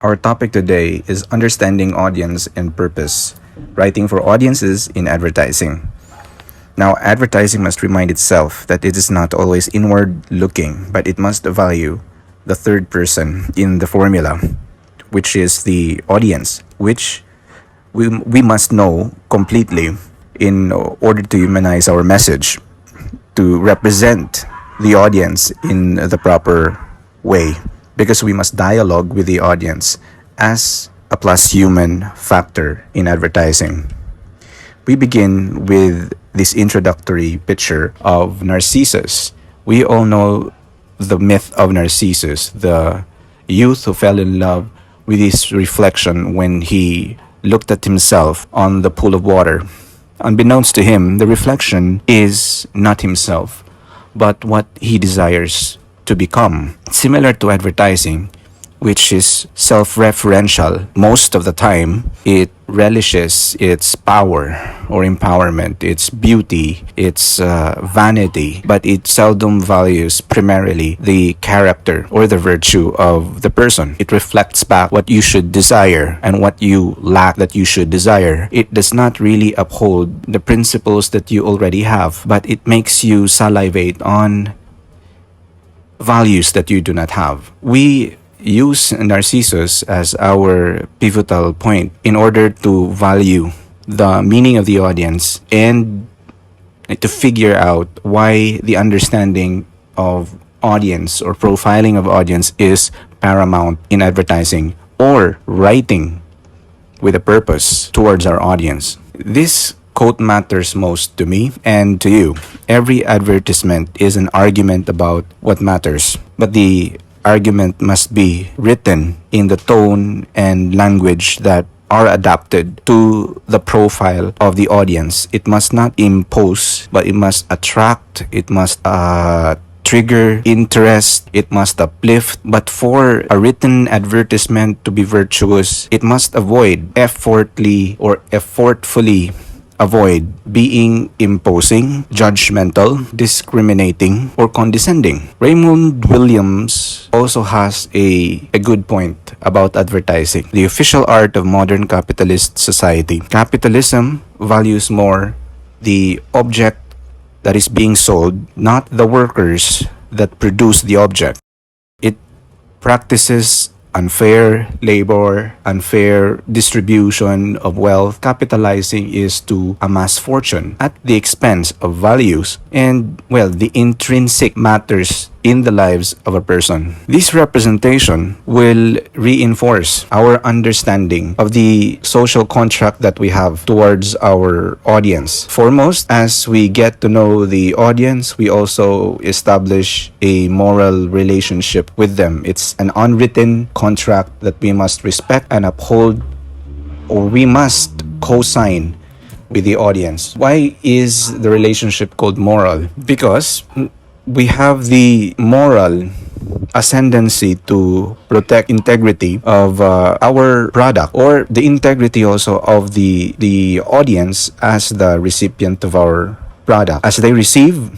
Our topic today is understanding audience and purpose, writing for audiences in advertising. Now, advertising must remind itself that it is not always inward looking, but it must value the third person in the formula, which is the audience, which we must know completely in order to humanize our message, to represent the audience in the proper way, because we must dialogue with the audience as a plus human factor in advertising. We begin with this introductory picture of Narcissus. We all know the myth of Narcissus, the youth who fell in love with his reflection when he looked at himself on the pool of water. Unbeknownst to him, the reflection is not himself, but what he desires to become. Similar to advertising, which is self-referential, most of the time it relishes its power or empowerment, its beauty, its vanity, but it seldom values primarily the character or the virtue of the person. It reflects back what you should desire and what you lack that you should desire. It does not really uphold the principles that you already have, but it makes you salivate on values that you do not have. We use Narcissus as our pivotal point in order to value the meaning of the audience and to figure out why the understanding of audience or profiling of audience is paramount in advertising or writing with a purpose towards our audience. This quote matters most to me and to you. Every advertisement is an argument about what matters, but the argument must be written in the tone and language that are adapted to the profile of the audience. It must not impose, but it must attract, it must trigger interest, it must uplift. But for a written advertisement to be virtuous, it must avoid effortfully avoid being imposing, judgmental, discriminating, or condescending. Raymond Williams also has a good point about advertising. The official art of modern capitalist society. Capitalism values more the object that is being sold, not the workers that produce the object. It practices unfair labor, unfair distribution of wealth. Capitalizing is to amass fortune at the expense of values and, well, the intrinsic matters in the lives of a person. This representation will reinforce our understanding of the social contract that we have towards our audience. Foremost, as we get to know the audience, we also establish a moral relationship with them. It's an unwritten contract that we must respect and uphold, or we must co-sign with the audience. Why is the relationship called moral? Because we have the moral ascendancy to protect integrity of our product, or the integrity also of the audience as the recipient of our product. As they receive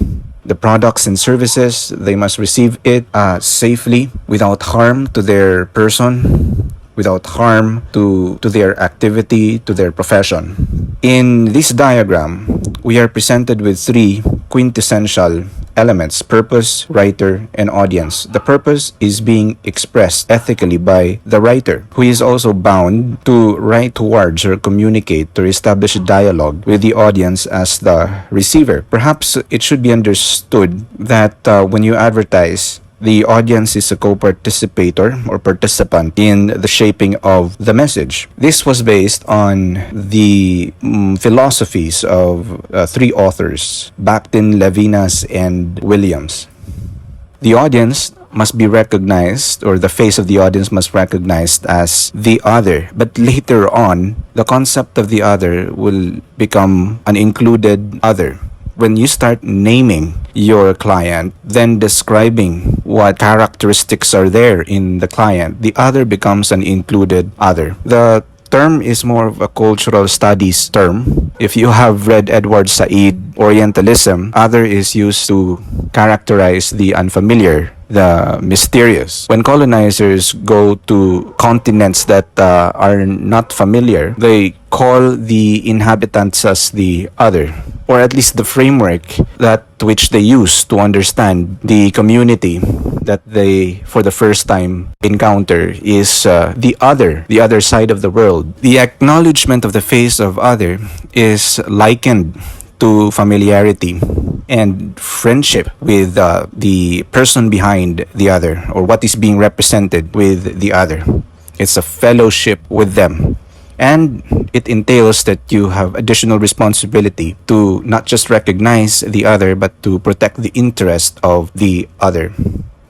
the products and services, they must receive it safely, without harm to their person, without harm to their activity, to their profession. In this diagram, we are presented with three quintessential elements: purpose, writer, and audience. The purpose is being expressed ethically by the writer, who is also bound to write towards or communicate or establish a dialogue with the audience as the receiver. Perhaps it should be understood that when you advertise, the audience is a co-participator or participant in the shaping of the message. This was based on the philosophies of three authors, Bakhtin, Levinas, and Williams. The audience must be recognized, or the face of the audience must be recognized as the other. But later on, the concept of the other will become an included other. When you start naming your client, then describing what characteristics are there in the client, the other becomes an included other. The term is more of a cultural studies term. If you have read Edward Said, Orientalism, other is used to characterize the unfamiliar, the mysterious. When colonizers go to continents that are not familiar, they call the inhabitants as the other, or at least the framework that which they use to understand the community that they for the first time encounter is the other side of the world. The acknowledgement of the face of other is likened to familiarity and friendship with the person behind the other, or what is being represented with the other. It's a fellowship with them. And it entails that you have additional responsibility to not just recognize the other, but to protect the interest of the other.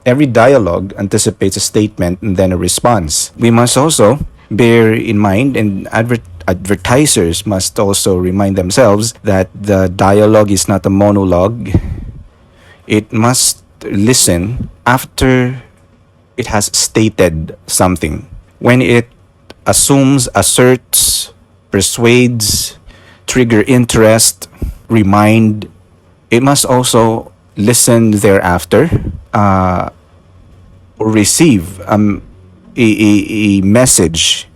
Every dialogue anticipates a statement and then a response. We must also bear in mind, and advertisers must also remind themselves, that the dialogue is not a monologue. It must listen after it has stated something. When it assumes, asserts, persuades, trigger interest, remind, it must also listen thereafter, or receive a message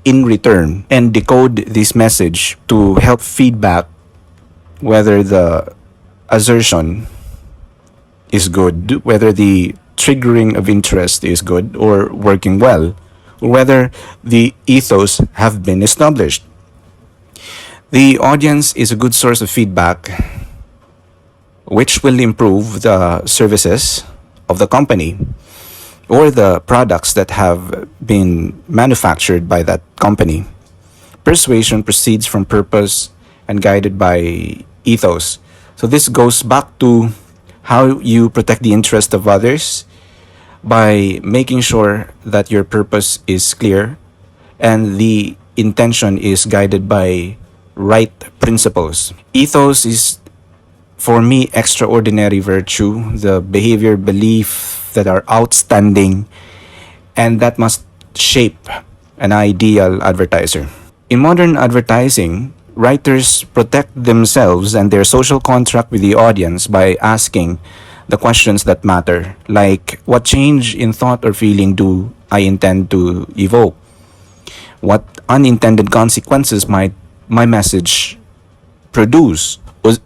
in return and decode this message to help feedback whether the assertion is good, whether the triggering of interest is good or working well, or whether the ethos have been established. The audience is a good source of feedback which will improve the services of the company or the products that have been manufactured by that company. Persuasion proceeds from purpose and guided by ethos. So this goes back to how you protect the interest of others by making sure that your purpose is clear and the intention is guided by right principles. Ethos is, for me, extraordinary virtue, the behavior, belief that are outstanding, and that must shape an ideal advertiser. In modern advertising, writers protect themselves and their social contract with the audience by asking the questions that matter, like what change in thought or feeling do I intend to evoke? What unintended consequences might my message produce?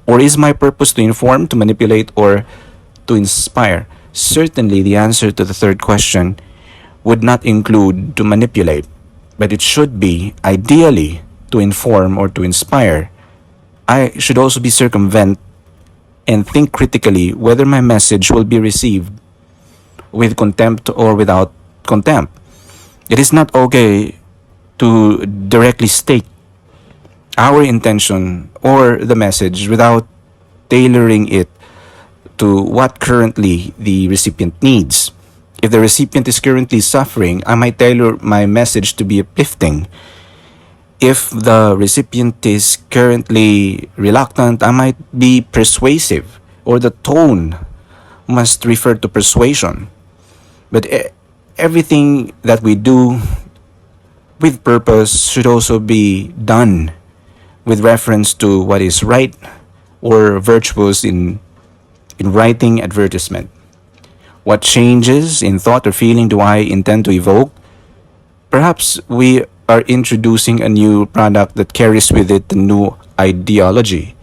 Or is my purpose to inform, to manipulate, or to inspire? Certainly, the answer to the third question would not include to manipulate, but it should be, ideally, to inform or to inspire. I should also be circumvent and think critically whether my message will be received with contempt or without contempt. It is not okay to directly state our intention or the message without tailoring it to what currently the recipient needs. If the recipient is currently suffering, I might tailor my message to be uplifting. If the recipient is currently reluctant, I might be persuasive, or the tone must refer to persuasion. But everything that we do with purpose should also be done with reference to what is right or virtuous in writing advertisement. What changes in thought or feeling do I intend to evoke? Perhaps we are introducing a new product that carries with it a new ideology.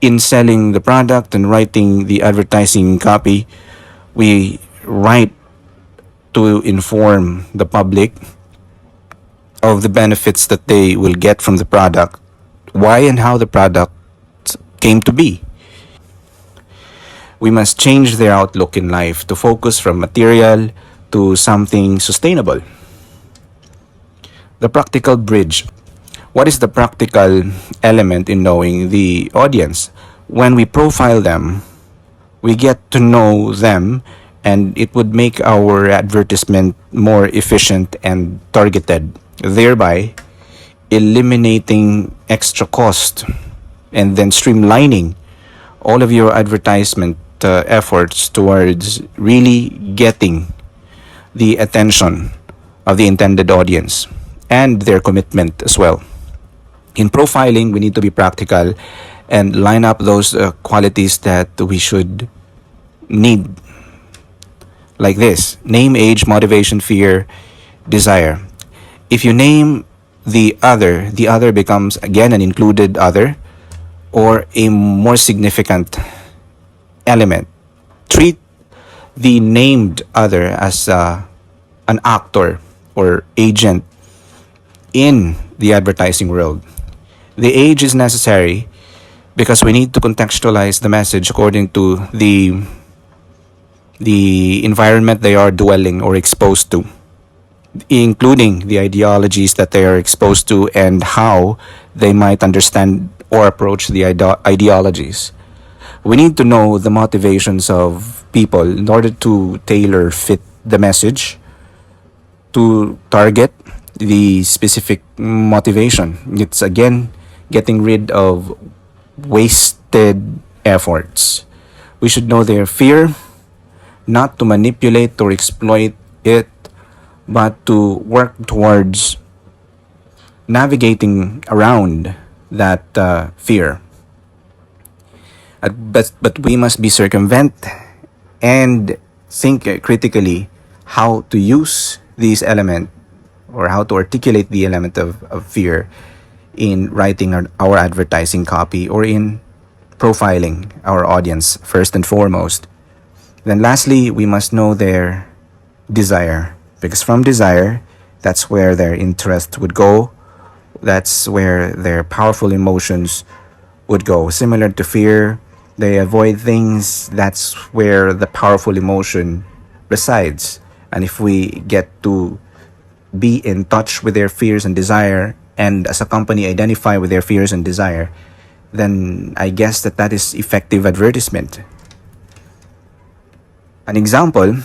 In selling the product and writing the advertising copy, we write to inform the public of the benefits that they will get from the product, why and how the product came to be. We must change their outlook in life to focus from material to something sustainable. The practical bridge. What is the practical element in knowing the audience? When we profile them, we get to know them, and it would make our advertisement more efficient and targeted, thereby eliminating extra cost and then streamlining all of your advertisement efforts towards really getting the attention of the intended audience and their commitment as well. In profiling, we need to be practical and line up those qualities that we should need like this: name, age, motivation, fear, desire. If you name the other becomes again an included other or a more significant element. Treat the named other as an actor or agent in the advertising world. The age is necessary because we need to contextualize the message according to the environment they are dwelling or exposed to, including the ideologies that they are exposed to and how they might understand or approach the ideologies. We need to know the motivations of people in order to tailor fit the message to target the specific motivation. It's again getting rid of wasted efforts. We should know their fear, not to manipulate or exploit it, but to work towards navigating around that fear. But we must be circumvent and think critically how to use these element or how to articulate the element of fear in writing our advertising copy or in profiling our audience first and foremost. Then lastly, we must know their desire, because from desire, that's where their interest would go. That's where their powerful emotions would go. Similar to fear, they avoid things. That's where the powerful emotion resides. And if we get to be in touch with their fears and desire, and as a company identify with their fears and desire, then I guess that is effective advertisement. An example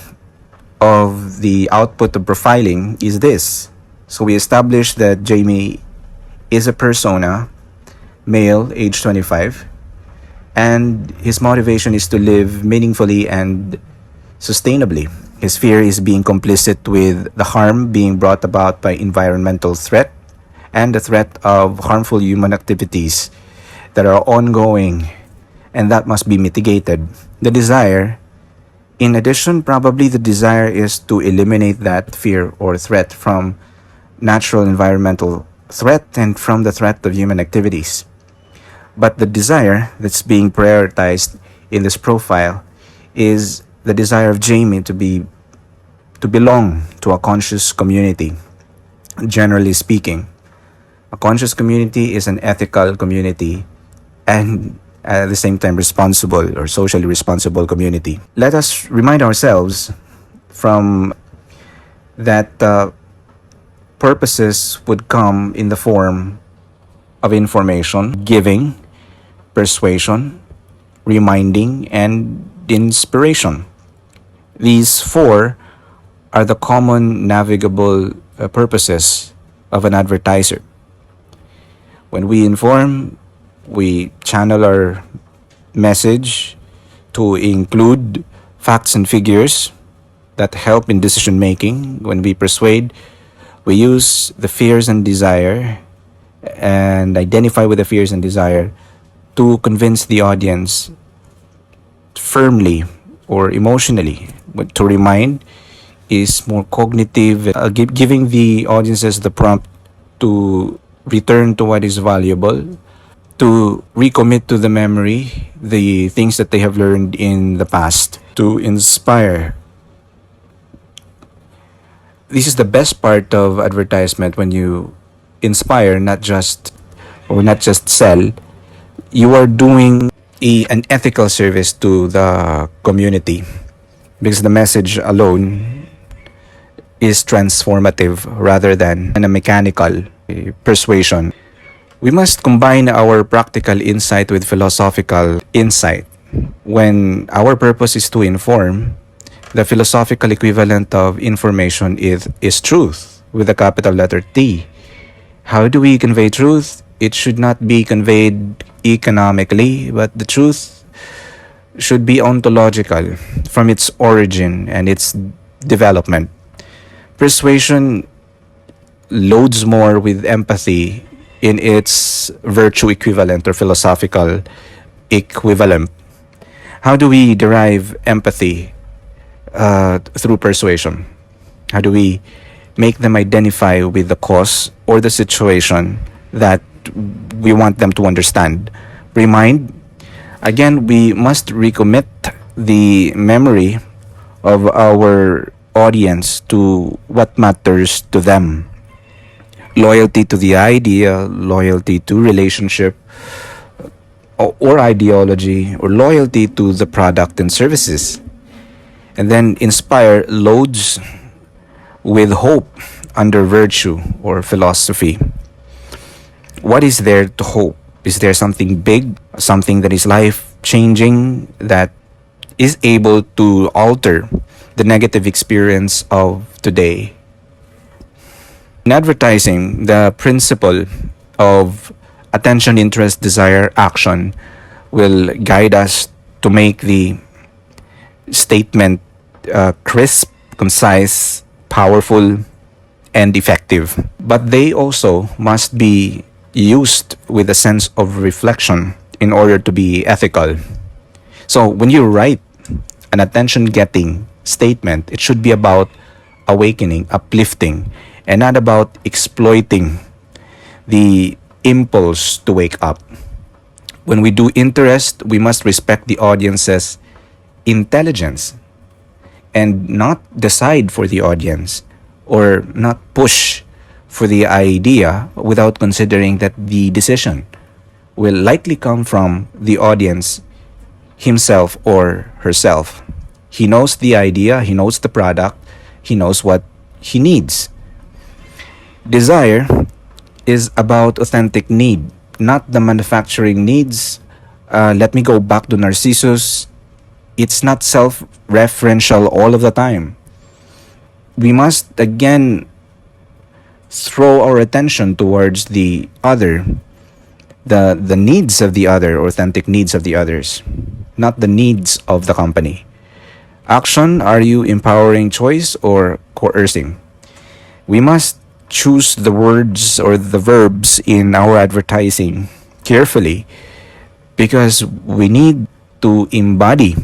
of the output of profiling is this. So we established that Jamie is a persona, male, age 25, and his motivation is to live meaningfully and sustainably. His fear is being complicit with the harm being brought about by environmental threat and the threat of harmful human activities that are ongoing and that must be mitigated. The desire, in addition, probably the desire is to eliminate that fear or threat from natural environmental threat and from the threat of human activities. But the desire that's being prioritized in this profile is the desire of Jamie to belong to a conscious community. Generally speaking, a conscious community is an ethical community and at the same time responsible or socially responsible community. Let us remind ourselves from that purposes would come in the form of information, giving, persuasion, reminding, and inspiration. These four are the common navigable purposes of an advertiser. When we inform, we channel our message to include facts and figures that help in decision making. When we persuade, we use the fears and desire and identify with the fears and desire to convince the audience firmly or emotionally. But to remind is more cognitive, giving the audiences the prompt to return to what is valuable, to recommit to the memory the things that they have learned in the past, to inspire. This is the best part of advertisement, when you inspire, not just sell. You are doing an ethical service to the community because the message alone is transformative rather than a mechanical persuasion. We must combine our practical insight with philosophical insight. When our purpose is to inform, the philosophical equivalent of information is truth with a capital letter T. How do we convey truth? It should not be conveyed economically, but the truth should be ontological from its origin and its development. Persuasion loads more with empathy in its virtue equivalent or philosophical equivalent. How do we derive empathy through persuasion? How do we make them identify with the cause or the situation that we want them to understand? Remind, again, we must recommit the memory of our audience to what matters to them. Loyalty to the idea, loyalty to relationship or ideology, or loyalty to the product and services. And then inspire loads with hope under virtue or philosophy. What is there to hope? Is there something big, something that is life changing, that is able to alter the negative experience of today? In advertising, the principle of attention, interest, desire, action will guide us to make the statement crisp, concise, powerful, and effective. But they also must be used with a sense of reflection in order to be ethical. So when you write an attention-getting statement, it should be about awakening, uplifting, and not about exploiting the impulse to wake up. When we do interest, we must respect the audience's intelligence and not decide for the audience or not push for the idea without considering that the decision will likely come from the audience himself or herself. He knows the idea, he knows the product, he knows what he needs. Desire is about authentic need, not the manufacturing needs. Let me go back to Narcissus. It's not self-referential all of the time. We must again throw our attention towards the other, the needs of the other, authentic needs of the others, not the needs of the company. Action, are you empowering choice or coercing? We must choose the words or the verbs in our advertising carefully because we need to embody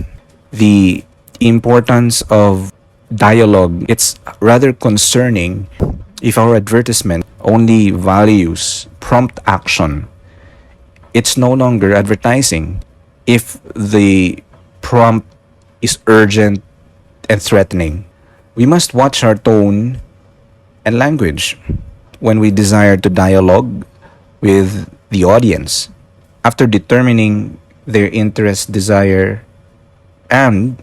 the importance of dialogue. It's rather concerning if our advertisement only values prompt action. It's no longer advertising if the prompt is urgent and threatening. We must watch our tone and language when we desire to dialogue with the audience. After determining their interest, desire, and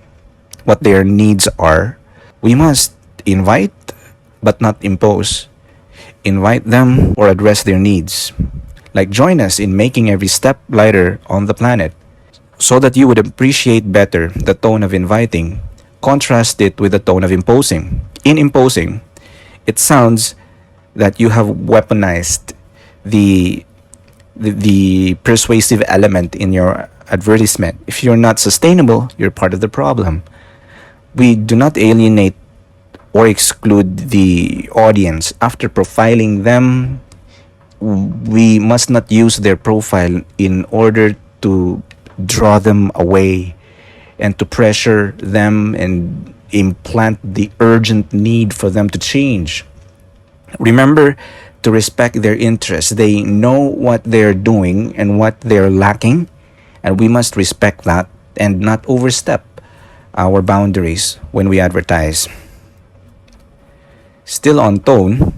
what their needs are, we must invite but not impose. Invite them or address their needs. Like join us in making every step lighter on the planet so that you would appreciate better the tone of inviting. Contrast it with the tone of imposing. In imposing, it sounds that you have weaponized the persuasive element in your advertisement. If you're not sustainable, you're part of the problem. We do not alienate or exclude the audience. After profiling them, we must not use their profile in order to draw them away and to pressure them and implant the urgent need for them to change. Remember to respect their interests. They know what they're doing and what they're lacking, and we must respect that and not overstep our boundaries when we advertise. Still on tone,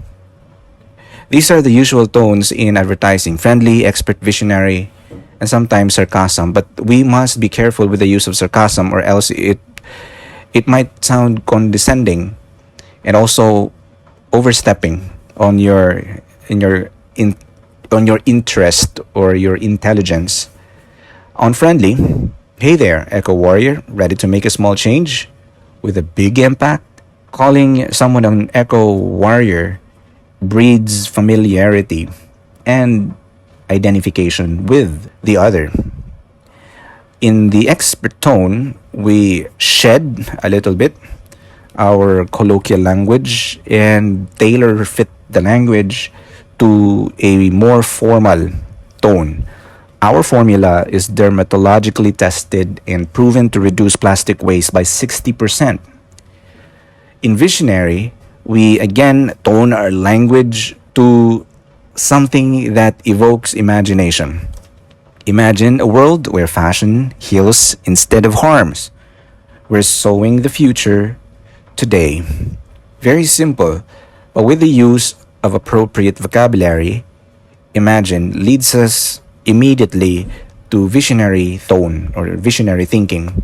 these are the usual tones in advertising: friendly, expert, visionary, and sometimes sarcasm. But we must be careful with the use of sarcasm, or else it might sound condescending and also overstepping on your interest or your intelligence. On friendly, hey there, Echo Warrior, ready to make a small change with a big impact? Calling someone an Echo Warrior breeds familiarity and identification with the other. In the expert tone, we shed a little bit our colloquial language and tailor fit the language to a more formal tone. Our formula is dermatologically tested and proven to reduce plastic waste by 60%. In visionary, we again tone our language to something that evokes imagination. Imagine a world where fashion heals instead of harms. We're sowing the future today. Very simple, but with the use of appropriate vocabulary, imagine leads us immediately to visionary tone or visionary thinking.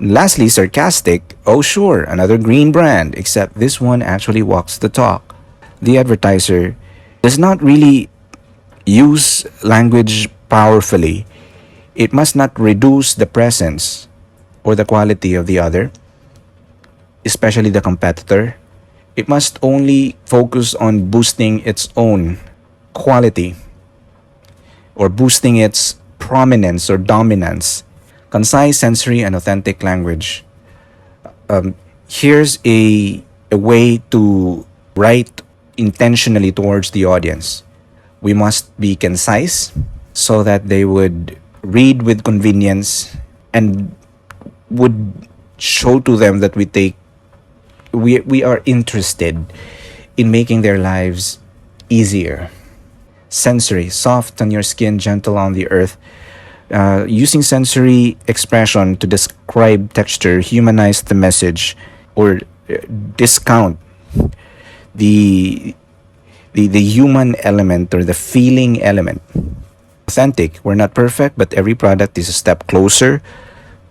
Lastly, sarcastic. Oh, sure, another green brand, except this one actually walks the talk. The advertiser does not really use language powerfully. It must not reduce the presence or the quality of the other, especially the competitor. It must only focus on boosting its own quality or boosting its prominence or dominance. Concise, sensory, and authentic language. Here's a way to write intentionally towards the audience. We must be concise so that they would read with convenience and would show to them that we are interested in making their lives easier. Sensory, soft on your skin, gentle on the earth. Using sensory expression to describe texture, humanize the message, or discount the the human element or the feeling element. Authentic. We're not perfect, but every product is a step closer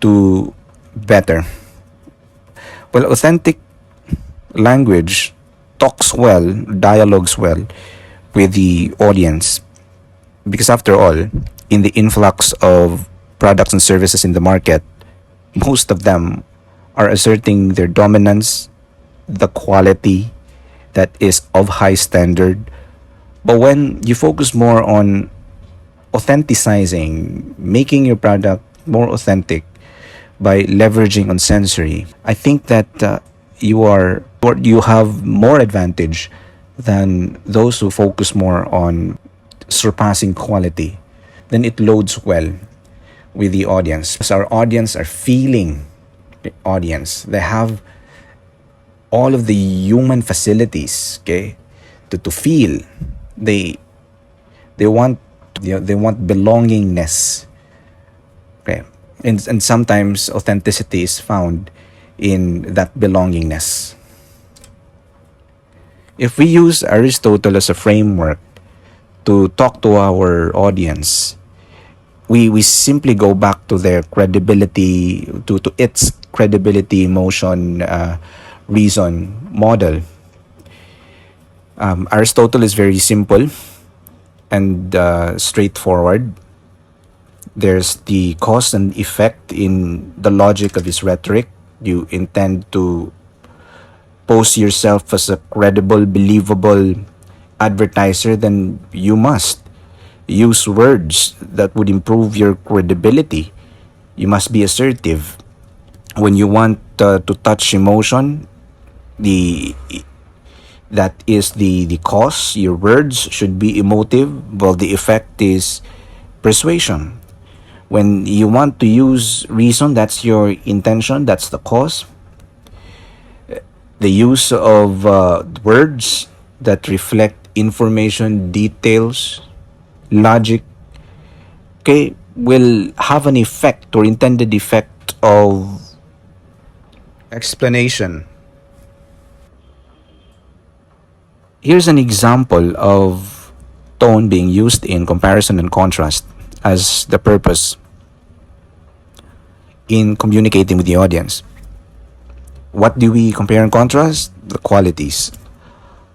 to better. Well, authentic language talks well, dialogues well with the audience. Because after all, in the influx of products and services in the market, most of them are asserting their dominance, the quality that is of high standard. But when you focus more on authenticizing, making your product more authentic by leveraging on sensory, I think that you have more advantage than those who focus more on surpassing quality. Then it loads well with the audience. Because our audience are feeling the audience. They have all of the human facilities, okay, to feel. They want they want belongingness. Okay. And sometimes authenticity is found in that belongingness. If we use Aristotle as a framework to talk to our audience, we simply go back to their credibility, to its credibility, emotion, reason model. Aristotle is very simple and straightforward. There's the cause and effect in the logic of his rhetoric. You intend to pose yourself as a credible, believable advertiser, then you must use words that would improve your credibility. You must be assertive. When you want to touch emotion, that is the cause. Your words should be emotive, while the effect is persuasion. When you want to use reason, that's your intention, that's the cause. The use of words that reflect information, details, logic, okay, will have an effect or intended effect of explanation. Here's an example of tone being used in comparison and contrast as the purpose in communicating with the audience. What do we compare and contrast? The qualities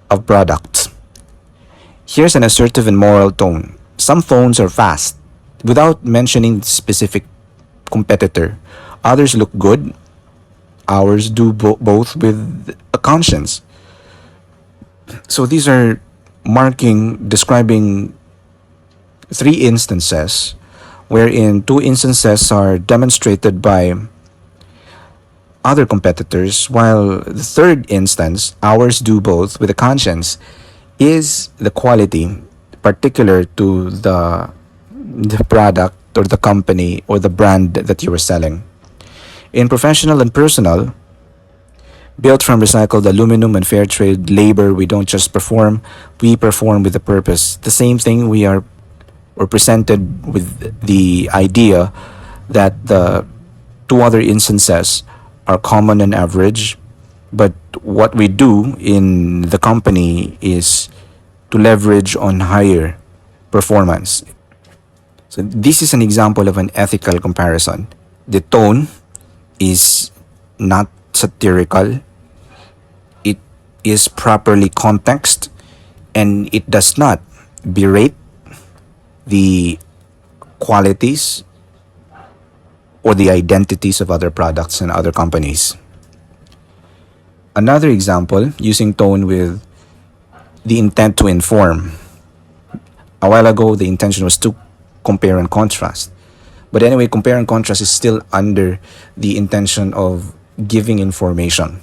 of products. Here's an assertive and moral tone. Some phones are fast without mentioning the specific competitor. Others look good. Ours do both with a conscience. So these are describing three instances, wherein two instances are demonstrated by other competitors, while the third instance, ours do both with a conscience, is the quality particular to the product or the company or the brand that you are selling. In professional and personal, Built from recycled aluminum and fair trade labor, we don't just perform, we perform with a purpose. The same thing we are or presented with the idea that the two other instances are common and average, but what we do in the company is to leverage on higher performance. So this is an example of an ethical comparison. The tone is not satirical. It is properly context, and it does not berate the qualities or the identities of other products and other companies. Another example, using tone with the intent to inform. A while ago, the intention was to compare and contrast. But anyway, compare and contrast is still under the intention of giving information.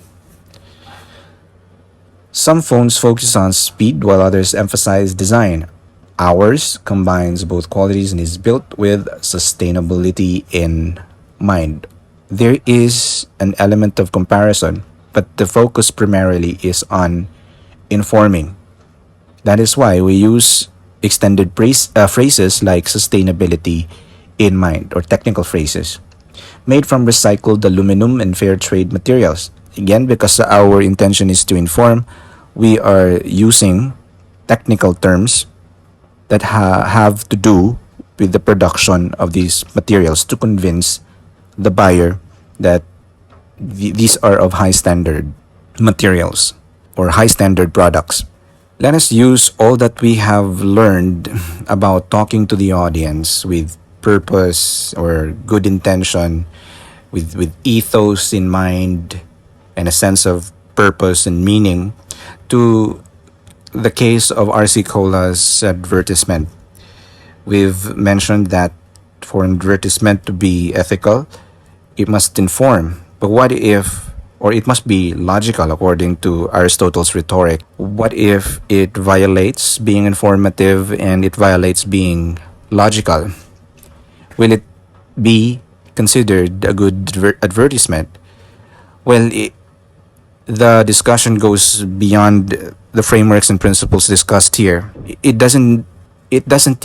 Some phones focus on speed while others emphasize design. Ours combines both qualities and is built with sustainability in mind. There is an element of comparison, but the focus primarily is on informing. That is why we use extended phrases like sustainability in mind, or technical phrases made from recycled aluminum and fair trade materials. Again, because our intention is to inform, we are using technical terms that have to do with the production of these materials to convince the buyer that these are of high standard materials or high standard products. Let us use all that we have learned about talking to the audience with purpose or good intention, with ethos in mind and a sense of purpose and meaning, to the case of RC Cola's advertisement. We've mentioned that for an advertisement to be ethical, it must inform. But what if, or it must be logical according to Aristotle's rhetoric, what if it violates being informative and it violates being logical? Will it be considered a good advertisement? Well, the discussion goes beyond the frameworks and principles discussed here. It doesn't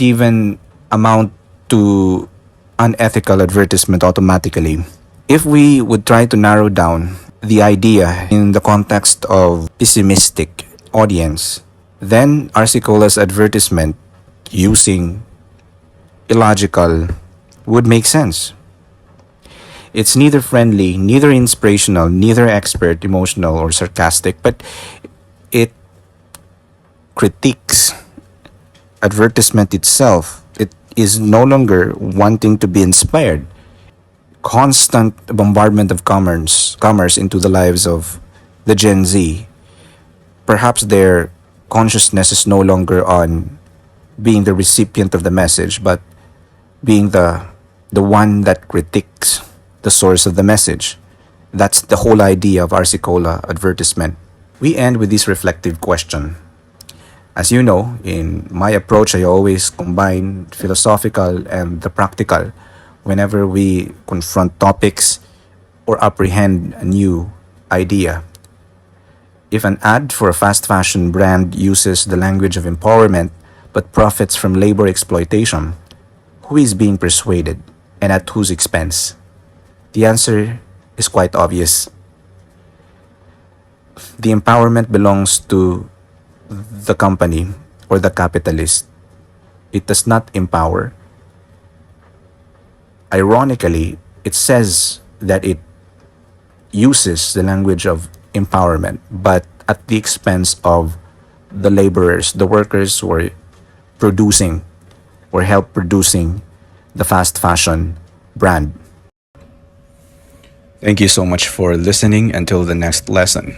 even amount to unethical advertisement automatically. If we would try to narrow down the idea in the context of pessimistic audience, then RC Cola's advertisement using illogical would make sense. It's neither friendly, neither inspirational, neither expert, emotional, or sarcastic, but it critiques advertisement itself. It is no longer wanting to be inspired. Constant bombardment of commerce into the lives of the Gen Z. Perhaps their consciousness is no longer on being the recipient of the message, but being the one that critiques the source of the message. That's the whole idea of RC Cola advertisement. We end with this reflective question. As you know, in my approach, I always combine philosophical and the practical whenever we confront topics or apprehend a new idea. If an ad for a fast fashion brand uses the language of empowerment but profits from labor exploitation, who is being persuaded and at whose expense? The answer is quite obvious. The empowerment belongs to the company or the capitalist. It does not empower. Ironically, it says that it uses the language of empowerment, but at the expense of the laborers, the workers who are producing or help producing the fast fashion brand. Thank you so much for listening. Until the next lesson.